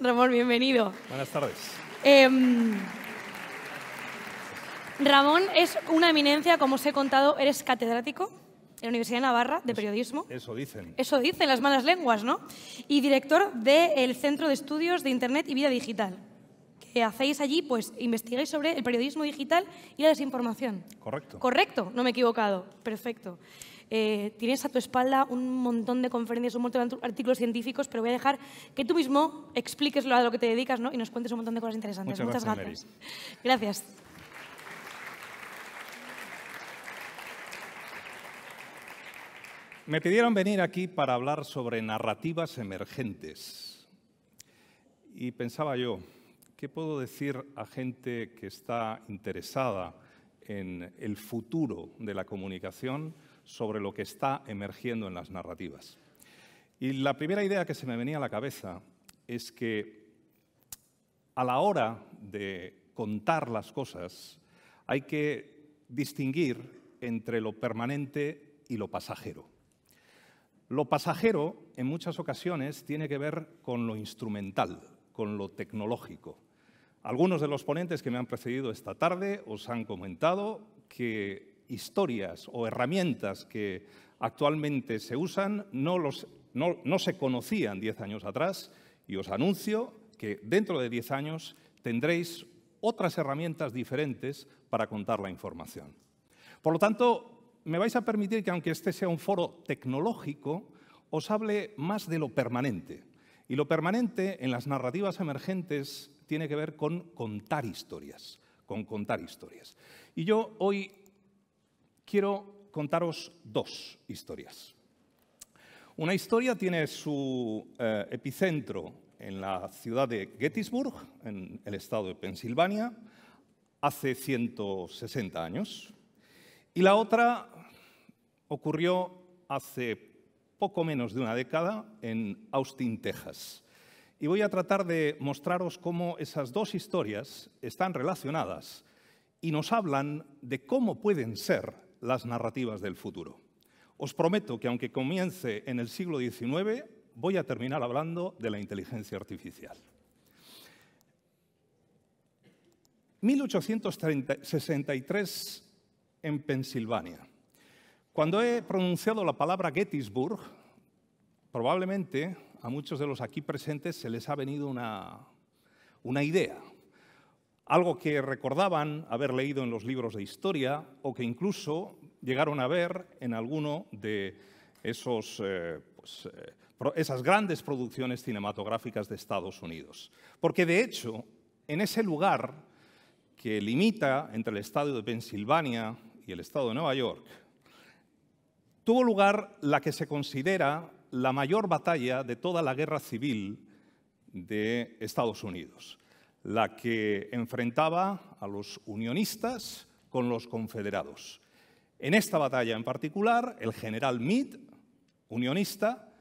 Ramón, bienvenido. Buenas tardes. Ramón es una eminencia, como os he contado, eres catedrático en la Universidad de Navarra de Periodismo. Eso dicen. Eso dicen las malas lenguas, ¿no? Y director del Centro de Estudios de Internet y Vida Digital. Que hacéis allí, pues, investigáis sobre el periodismo digital y la desinformación. Correcto. Correcto, no me he equivocado. Perfecto. Tienes a tu espalda un montón de conferencias, un montón de artículos científicos, pero voy a dejar que tú mismo expliques a lo que te dedicas, ¿no? Y nos cuentes un montón de cosas interesantes. Muchas gracias. Gracias. Me pidieron venir aquí para hablar sobre narrativas emergentes. Y pensaba yo, ¿qué puedo decir a gente que está interesada en el futuro de la comunicación sobre lo que está emergiendo en las narrativas? Y la primera idea que se me venía a la cabeza es que a la hora de contar las cosas hay que distinguir entre lo permanente y lo pasajero. Lo pasajero, en muchas ocasiones, tiene que ver con lo instrumental, con lo tecnológico. Algunos de los ponentes que me han precedido esta tarde os han comentado que historias o herramientas que actualmente se usan no se conocían 10 años atrás, y os anuncio que dentro de 10 años tendréis otras herramientas diferentes para contar la información. Por lo tanto, me vais a permitir que, aunque este sea un foro tecnológico, os hable más de lo permanente. Y lo permanente en las narrativas emergentes tiene que ver con contar historias, Y yo hoy quiero contaros dos historias. Una historia tiene su epicentro en la ciudad de Gettysburg, en el estado de Pensilvania, hace 160 años. Y la otra ocurrió hace poco menos de una década en Austin, Texas. Y voy a tratar de mostraros cómo esas dos historias están relacionadas y nos hablan de cómo pueden ser las narrativas del futuro. Os prometo que, aunque comience en el siglo XIX, voy a terminar hablando de la inteligencia artificial. 1863 en Pensilvania. Cuando he pronunciado la palabra Gettysburg, probablemente a muchos de los aquí presentes se les ha venido una idea, algo que recordaban haber leído en los libros de historia o que incluso llegaron a ver en alguno de esas grandes producciones cinematográficas de Estados Unidos. Porque, de hecho, en ese lugar que limita entre el estado de Pensilvania y el estado de Nueva York, tuvo lugar la que se considera la mayor batalla de toda la guerra civil de Estados Unidos, la que enfrentaba a los unionistas con los confederados. En esta batalla en particular, el general Meade, unionista,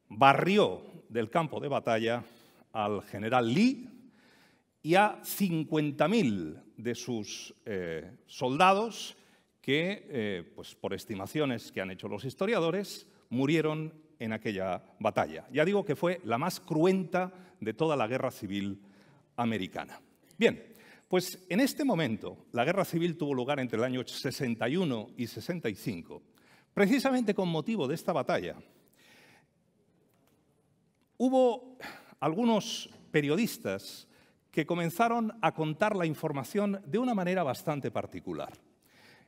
barrió del campo de batalla al general Lee y a 50.000 de sus soldados que, por estimaciones que han hecho los historiadores, murieron en aquella batalla. Ya digo que fue la más cruenta de toda la guerra civil americana. Bien, pues en este momento la guerra civil tuvo lugar entre el año 61 y 65. Precisamente con motivo de esta batalla, hubo algunos periodistas que comenzaron a contar la información de una manera bastante particular.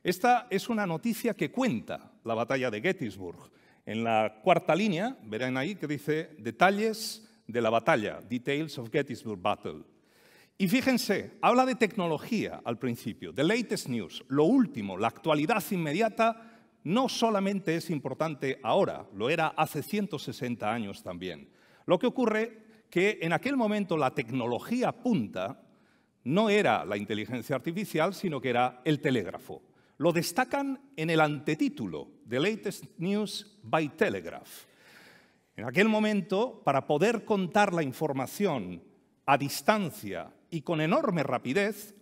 Esta es una noticia que cuenta la batalla de Gettysburg. En la cuarta línea, verán ahí que dice detalles de la batalla, Details of Gettysburg Battle. Y fíjense, habla de tecnología al principio, the latest news, lo último, la actualidad inmediata, no solamente es importante ahora, lo era hace 160 años también. Lo que ocurre que en aquel momento la tecnología punta no era la inteligencia artificial, sino que era el telégrafo. Lo destacan en el antetítulo, The Latest News by Telegraph. En aquel momento, para poder contar la información a distancia y con enorme rapidez,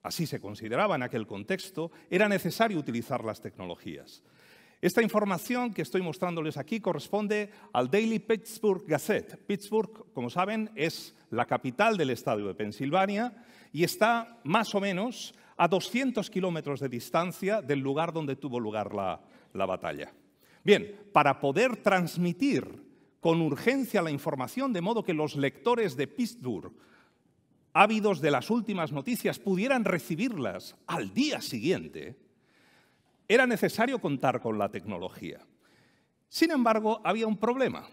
así se consideraba en aquel contexto, era necesario utilizar las tecnologías. Esta información que estoy mostrándoles aquí corresponde al Daily Pittsburgh Gazette. Pittsburgh, como saben, es la capital del estado de Pensilvania y está más o menos a 200 kilómetros de distancia del lugar donde tuvo lugar la batalla. Bien, para poder transmitir con urgencia la información, de modo que los lectores de Pittsburgh, ávidos de las últimas noticias, pudieran recibirlas al día siguiente, era necesario contar con la tecnología. Sin embargo, había un problema,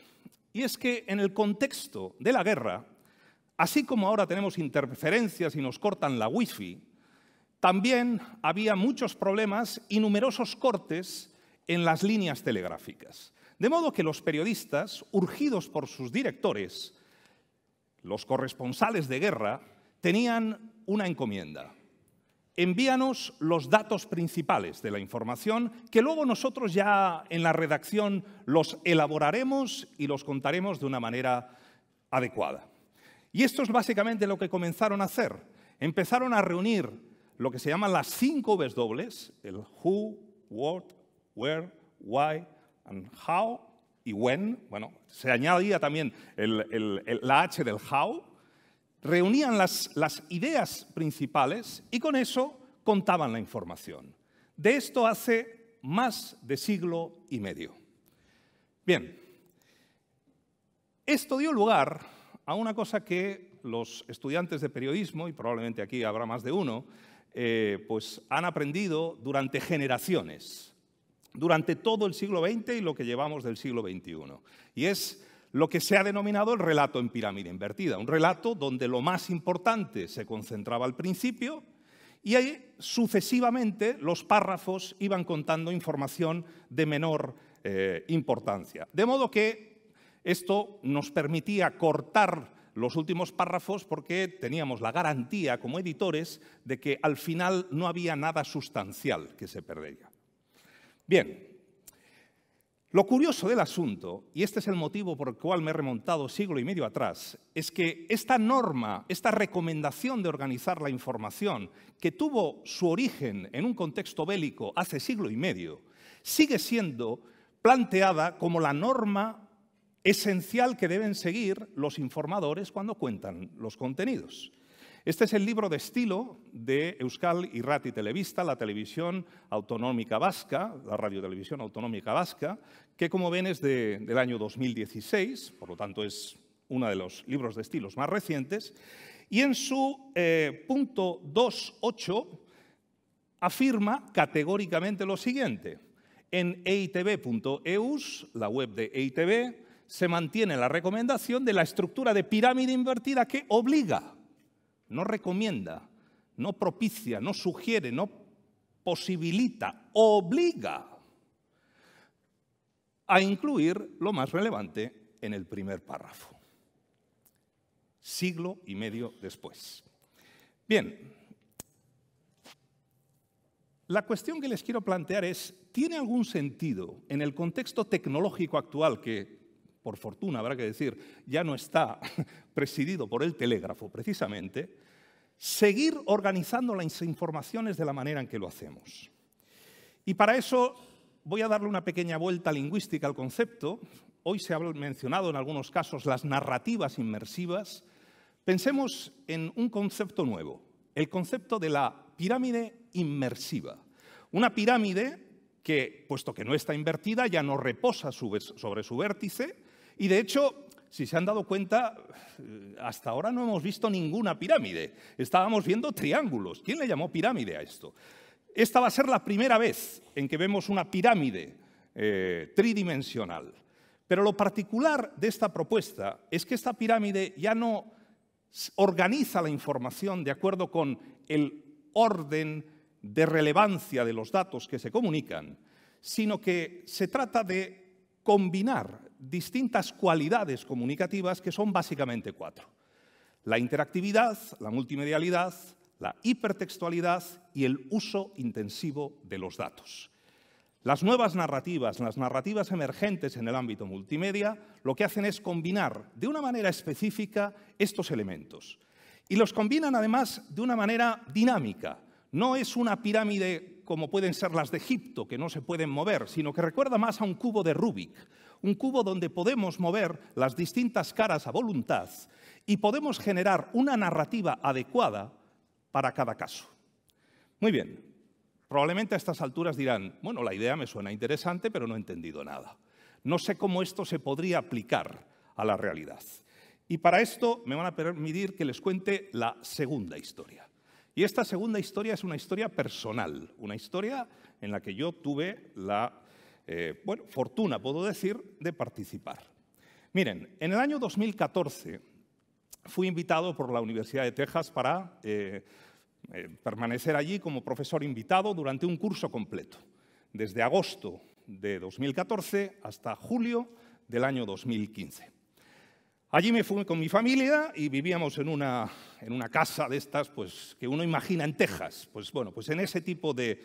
y es que en el contexto de la guerra, así como ahora tenemos interferencias y nos cortan la wifi, también había muchos problemas y numerosos cortes en las líneas telegráficas. De modo que los periodistas, urgidos por sus directores, los corresponsales de guerra, tenían una encomienda. Envíanos los datos principales de la información, que luego nosotros ya en la redacción los elaboraremos y los contaremos de una manera adecuada. Y esto es básicamente lo que comenzaron a hacer. Empezaron a reunir lo que se llaman las 5 Vs dobles, el who, what, where, why and how y when. Bueno, se añadía también la H del how. Reunían las ideas principales y con eso contaban la información. De esto hace más de siglo y medio. Bien, esto dio lugar a una cosa que los estudiantes de periodismo, y probablemente aquí habrá más de uno, pues han aprendido durante generaciones, durante todo el siglo XX y lo que llevamos del siglo XXI. Y es lo que se ha denominado el relato en pirámide invertida, un relato donde lo más importante se concentraba al principio y ahí sucesivamente los párrafos iban contando información de menor importancia. De modo que esto nos permitía cortar los últimos párrafos porque teníamos la garantía como editores de que al final no había nada sustancial que se perdería. Bien. Lo curioso del asunto, y este es el motivo por el cual me he remontado siglo y medio atrás, es que esta norma, esta recomendación de organizar la información, que tuvo su origen en un contexto bélico hace siglo y medio, sigue siendo planteada como la norma esencial que deben seguir los informadores cuando cuentan los contenidos. Este es el libro de estilo de Euskal Irrati Telebista, la televisión autonómica vasca, la radiotelevisión autonómica vasca, que como ven es del año 2016, por lo tanto es uno de los libros de estilos más recientes, y en su punto 2.8 afirma categóricamente lo siguiente: en eitb.eus, la web de EITB, se mantiene la recomendación de la estructura de pirámide invertida que obliga, no recomienda, no propicia, no sugiere, no posibilita, obliga a incluir lo más relevante en el primer párrafo. Siglo y medio después. Bien, la cuestión que les quiero plantear es, ¿tiene algún sentido en el contexto tecnológico actual que, por fortuna, habrá que decir, ya no está presidido por el telégrafo, precisamente, seguir organizando las informaciones de la manera en que lo hacemos? Y para eso voy a darle una pequeña vuelta lingüística al concepto. Hoy se ha mencionado en algunos casos las narrativas inmersivas. Pensemos en un concepto nuevo, el concepto de la pirámide inmersiva. Una pirámide que, puesto que no está invertida, ya no reposa sobre su vértice. Y de hecho, si se han dado cuenta, hasta ahora no hemos visto ninguna pirámide. Estábamos viendo triángulos. ¿Quién le llamó pirámide a esto? Esta va a ser la primera vez en que vemos una pirámide tridimensional. Pero lo particular de esta propuesta es que esta pirámide ya no organiza la información de acuerdo con el orden de relevancia de los datos que se comunican, sino que se trata de combinar distintas cualidades comunicativas que son básicamente 4. La interactividad, la multimedialidad, la hipertextualidad y el uso intensivo de los datos. Las nuevas narrativas, las narrativas emergentes en el ámbito multimedia, lo que hacen es combinar de una manera específica estos elementos. Y los combinan además de una manera dinámica. No es una pirámide como pueden ser las de Egipto, que no se pueden mover, sino que recuerda más a un cubo de Rubik, un cubo donde podemos mover las distintas caras a voluntad y podemos generar una narrativa adecuada para cada caso. Muy bien, probablemente a estas alturas dirán, bueno, la idea me suena interesante, pero no he entendido nada. No sé cómo esto se podría aplicar a la realidad. Y para esto me van a permitir que les cuente la segunda historia. Y esta segunda historia es una historia personal, una historia en la que yo tuve la fortuna, puedo decir, de participar. Miren, en el año 2014 fui invitado por la Universidad de Texas para permanecer allí como profesor invitado durante un curso completo, desde agosto de 2014 hasta julio del año 2015. Allí me fui con mi familia y vivíamos en una casa de estas pues, que uno imagina en Texas. Pues bueno, pues en ese tipo de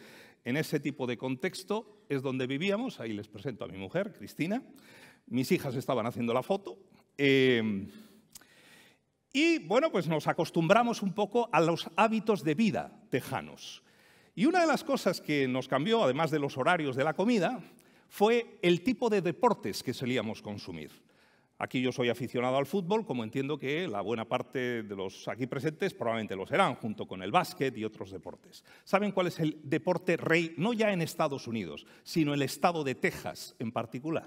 contexto es donde vivíamos. Ahí les presento a mi mujer, Cristina. Mis hijas estaban haciendo la foto. Y bueno, pues nos acostumbramos un poco a los hábitos de vida tejanos. Y una de las cosas que nos cambió, además de los horarios de la comida, fue el tipo de deportes que solíamos consumir. Aquí yo soy aficionado al fútbol, como entiendo que la buena parte de los aquí presentes probablemente lo serán, junto con el básquet y otros deportes. ¿Saben cuál es el deporte rey, no ya en Estados Unidos, sino en el estado de Texas en particular?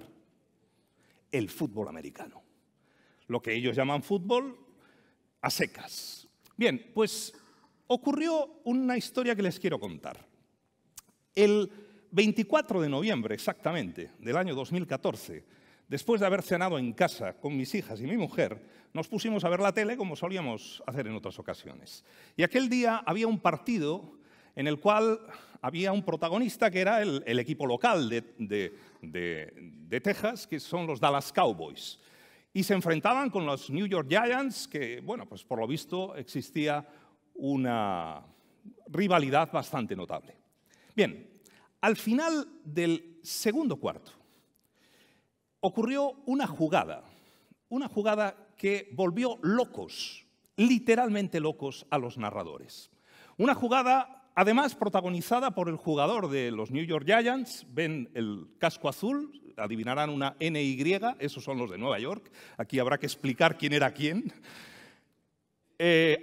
El fútbol americano. Lo que ellos llaman fútbol a secas. Bien, pues ocurrió una historia que les quiero contar. El 24 de noviembre, exactamente, del año 2014, después de haber cenado en casa con mis hijas y mi mujer, nos pusimos a ver la tele como solíamos hacer en otras ocasiones. Y aquel día había un partido en el cual había un protagonista que era el equipo local de Texas, que son los Dallas Cowboys. Y se enfrentaban con los New York Giants, que, bueno, pues por lo visto existía una rivalidad bastante notable. Bien, al final del segundo cuarto, ocurrió una jugada que volvió locos, literalmente locos, a los narradores. Una jugada, además, protagonizada por el jugador de los New York Giants. Ven el casco azul, adivinarán una NY, esos son los de Nueva York. Aquí habrá que explicar quién era quién.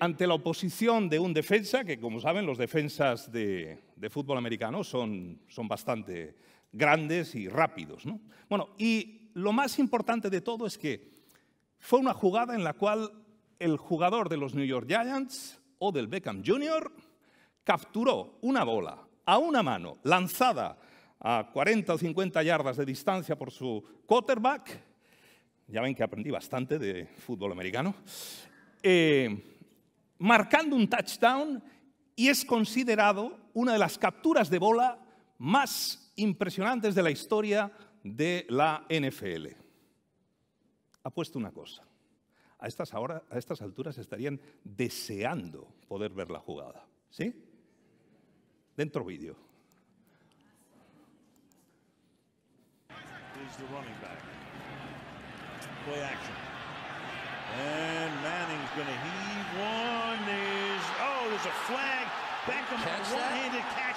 Ante la oposición de un defensa, que como saben, los defensas de fútbol americano son bastante grandes y rápidos, ¿no? Bueno, y lo más importante de todo es que fue una jugada en la cual el jugador de los New York Giants, Odell Beckham Jr., capturó una bola a una mano, lanzada a 40 o 50 yardas de distancia por su quarterback. Ya ven que aprendí bastante de fútbol americano. Marcando un touchdown, y es considerado una de las capturas de bola más impresionantes de la historia de la NFL. Apuesto una cosa, a estas alturas estarían deseando poder ver la jugada, ¿sí? Dentro vídeo. Is the running back. Play action. And Manning's going to heave one. There's a flag. Beckham on a one-handed catch.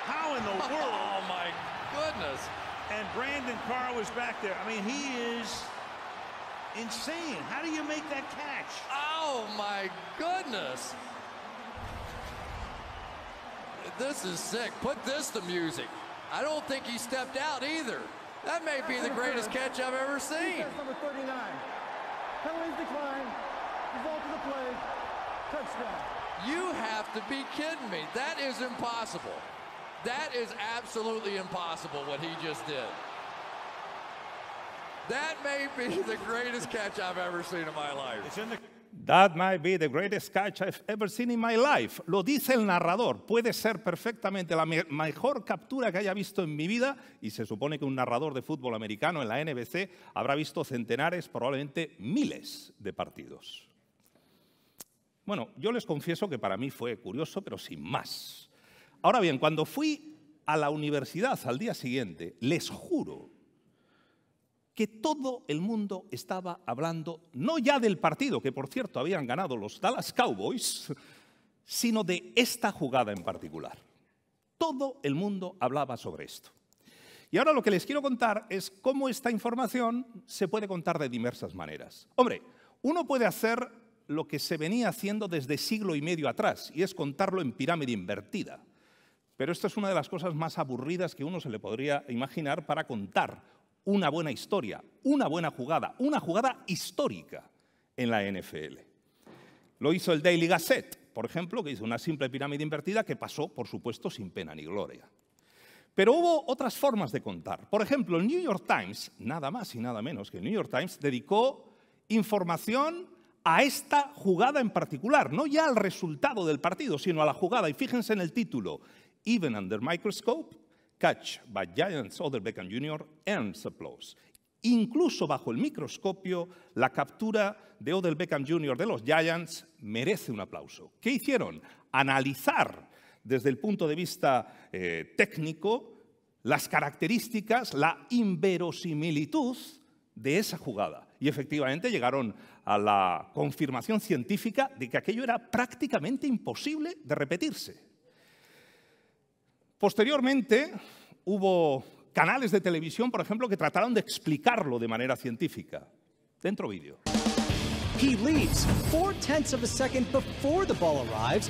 How in the world? Oh, my goodness. And Brandon Carr was back there. I mean, he is insane. How do you make that catch? Oh, my goodness. This is sick. Put this to music. I don't think he stepped out either. That may be the greatest catch I've ever seen. Number 39. Penalties decline. Result of the play. Touchdown. You have to be kidding me. That is impossible. That is absolutely impossible what he just did. That may be the greatest catch I've ever seen in my life. That might be the greatest catch I've ever seen in my life. Lo dice el narrador. Puede ser perfectamente la mejor captura que haya visto en mi vida, y se supone que un narrador de fútbol americano en la NBC habrá visto centenares, probablemente miles de partidos. Bueno, yo les confieso que para mí fue curioso, pero sin más. Ahora bien, cuando fui a la universidad al día siguiente, les juro que todo el mundo estaba hablando, no ya del partido, que por cierto habían ganado los Dallas Cowboys, sino de esta jugada en particular. Todo el mundo hablaba sobre esto. Y ahora lo que les quiero contar es cómo esta información se puede contar de diversas maneras. Hombre, uno puede hacer lo que se venía haciendo desde siglo y medio atrás, y es contarlo en pirámide invertida. Pero esto es una de las cosas más aburridas que uno se le podría imaginar para contar una buena historia, una jugada histórica en la NFL. Lo hizo el Daily Gazette, por ejemplo, que hizo una simple pirámide invertida que pasó, por supuesto, sin pena ni gloria. Pero hubo otras formas de contar. Por ejemplo, el New York Times, nada más y nada menos que el New York Times, dedicó información a esta jugada en particular, no ya al resultado del partido, sino a la jugada. Y fíjense en el título, Even Under Microscope, Catch by Giants Odell Beckham Jr. earns applause. Incluso bajo el microscopio, la captura de Odell Beckham Jr. de los Giants merece un aplauso. ¿Qué hicieron? Analizar desde el punto de vista técnico las características, la inverosimilitud de esa jugada. Y efectivamente llegaron a la confirmación científica de que aquello era prácticamente imposible de repetirse. Posteriormente hubo canales de televisión, por ejemplo, que trataron de explicarlo de manera científica. Dentro vídeo. He leaves 0.4 of a second before the ball arrives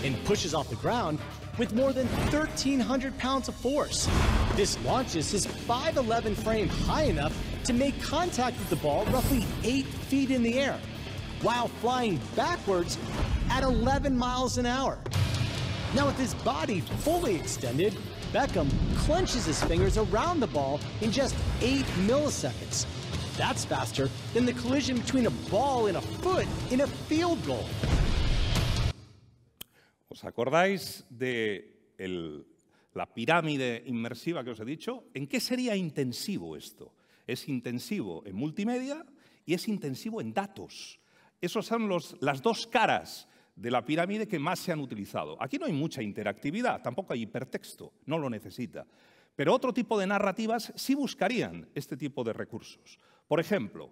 and pushes off the ground with more than 1,300 pounds of force. This launches his 5'11" frame high enough to make contact with the ball roughly 8 feet in the air, while flying backwards at 11 miles an hour. Now with his body fully extended, Beckham clenches his fingers around the ball in just 8 milliseconds. That's faster than the collision between a ball and a foot in a field goal. ¿Os acordáis de la pirámide inmersiva que os he dicho? ¿En qué sería intensivo esto? Es intensivo en multimedia y es intensivo en datos. Esas son las dos caras de la pirámide que más se han utilizado. Aquí no hay mucha interactividad, tampoco hay hipertexto, no lo necesita. Pero otro tipo de narrativas sí buscarían este tipo de recursos. Por ejemplo,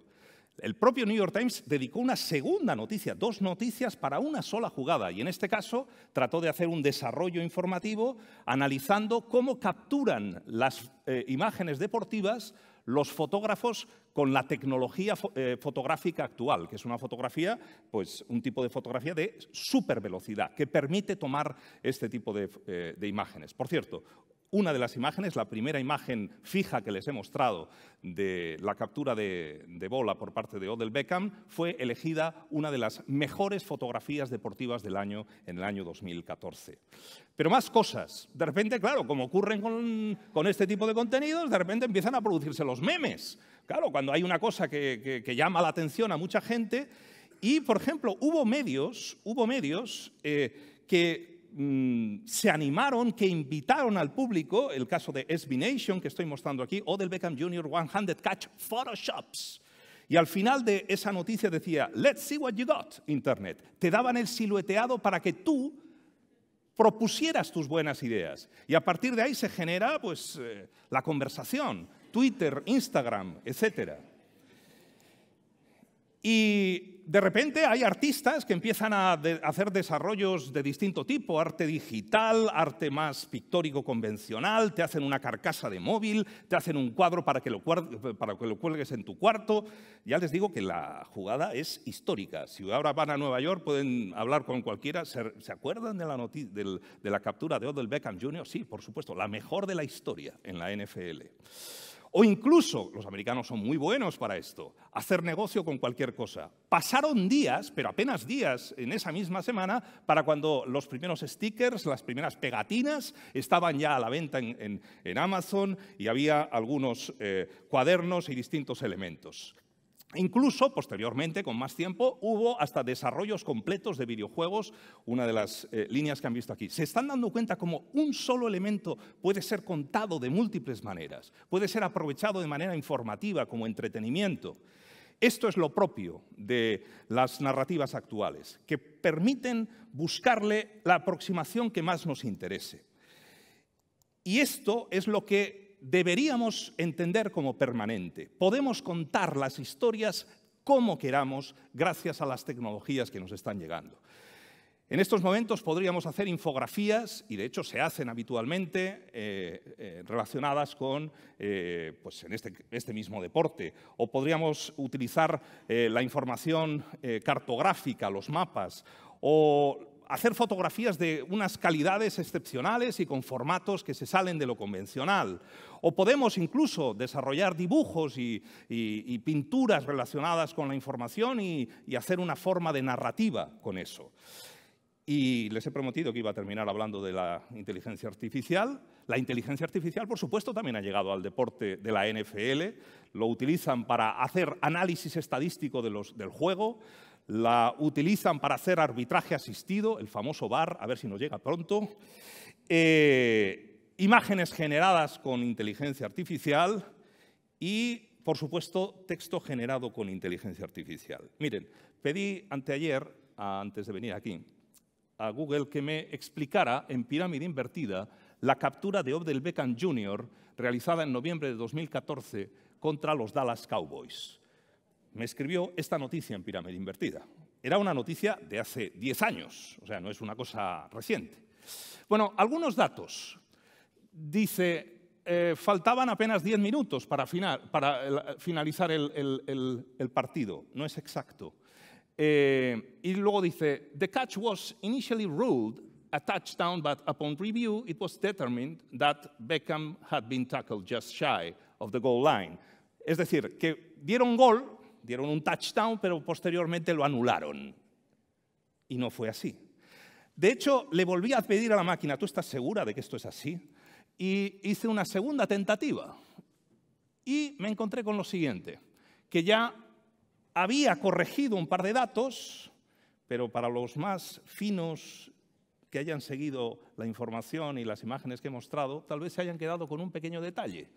el propio New York Times dedicó una segunda noticia, 2 noticias para una sola jugada, y en este caso trató de hacer un desarrollo informativo analizando cómo capturan las imágenes deportivas los fotógrafos con la tecnología fotográfica actual, que es una fotografía, pues un tipo de fotografía de supervelocidad, que permite tomar este tipo de imágenes. Por cierto, una de las imágenes, la primera imagen fija que les he mostrado de la captura de bola por parte de Odell Beckham, fue elegida una de las mejores fotografías deportivas del año en el año 2014. Pero más cosas. De repente, claro, como ocurren con este tipo de contenidos, de repente empiezan a producirse los memes. Claro, cuando hay una cosa que llama la atención a mucha gente. Y, por ejemplo, hubo medios que se animaron, que invitaron al público, el caso de SB Nation, que estoy mostrando aquí, Odell Beckham Jr. one-handed catch photoshops. Y al final de esa noticia decía, let's see what you got, Internet. Te daban el silueteado para que tú propusieras tus buenas ideas. Y a partir de ahí se genera pues, la conversación, Twitter, Instagram, etcétera. Y de repente hay artistas que empiezan a hacer desarrollos de distinto tipo, arte digital, arte más pictórico convencional, te hacen una carcasa de móvil, te hacen un cuadro para que lo cuelgues en tu cuarto. Ya les digo que la jugada es histórica. Si ahora van a Nueva York, pueden hablar con cualquiera. ¿Se acuerdan de la captura de Odell Beckham Jr.? Sí, por supuesto, la mejor de la historia en la NFL. O incluso, los americanos son muy buenos para esto, hacer negocio con cualquier cosa. Pasaron días, pero apenas días, en esa misma semana, para cuando los primeros stickers, las primeras pegatinas, estaban ya a la venta en Amazon y había algunos cuadernos y distintos elementos. Incluso, posteriormente, con más tiempo, hubo hasta desarrollos completos de videojuegos, una de las líneas que han visto aquí. Se están dando cuenta cómo un solo elemento puede ser contado de múltiples maneras, puede ser aprovechado de manera informativa, como entretenimiento. Esto es lo propio de las narrativas actuales, que permiten buscarle la aproximación que más nos interese. Y esto es lo que deberíamos entender como permanente. Podemos contar las historias como queramos gracias a las tecnologías que nos están llegando. En estos momentos podríamos hacer infografías, y de hecho se hacen habitualmente, relacionadas con pues en este mismo deporte. O podríamos utilizar la información cartográfica, los mapas, o hacer fotografías de unas calidades excepcionales y con formatos que se salen de lo convencional. O podemos incluso desarrollar dibujos y pinturas relacionadas con la información y hacer una forma de narrativa con eso. Y les he prometido que iba a terminar hablando de la inteligencia artificial. La inteligencia artificial, por supuesto, también ha llegado al deporte de la NFL. Lo utilizan para hacer análisis estadístico del juego. La utilizan para hacer arbitraje asistido, el famoso VAR, a ver si nos llega pronto. Imágenes generadas con inteligencia artificial y, por supuesto, texto generado con inteligencia artificial. Miren, pedí anteayer, antes de venir aquí, a Google que me explicara en pirámide invertida la captura de Odell Beckham Jr. realizada en noviembre de 2014 contra los Dallas Cowboys. Me escribió esta noticia en pirámide invertida. Era una noticia de hace 10 años, o sea, no es una cosa reciente. Bueno, algunos datos. Dice, faltaban apenas 10 minutos para finalizar el partido. No es exacto. Y luego dice, the catch was initially ruled a touchdown, but upon review it was determined that Beckham had been tackled just shy of the goal line. Es decir, que dieron un touchdown, pero posteriormente lo anularon. Y no fue así. De hecho, le volví a pedir a la máquina, ¿tú estás segura de que esto es así? Y hice una segunda tentativa. Y me encontré con lo siguiente, que ya había corregido un par de datos, pero para los más finos que hayan seguido la información y las imágenes que he mostrado, tal vez se hayan quedado con un pequeño detalle.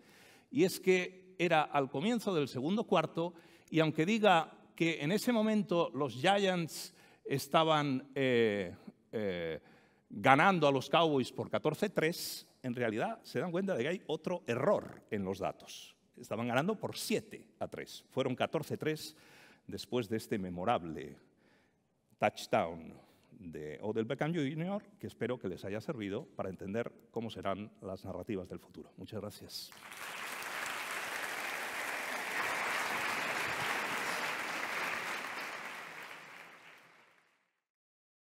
Y es que era al comienzo del segundo cuarto, y aunque diga que en ese momento los Giants estaban ganando a los Cowboys por 14-3, en realidad se dan cuenta de que hay otro error en los datos. Estaban ganando por 7-3. Fueron 14-3 después de este memorable touchdown de Odell Beckham Jr., que espero que les haya servido para entender cómo serán las narrativas del futuro. Muchas gracias.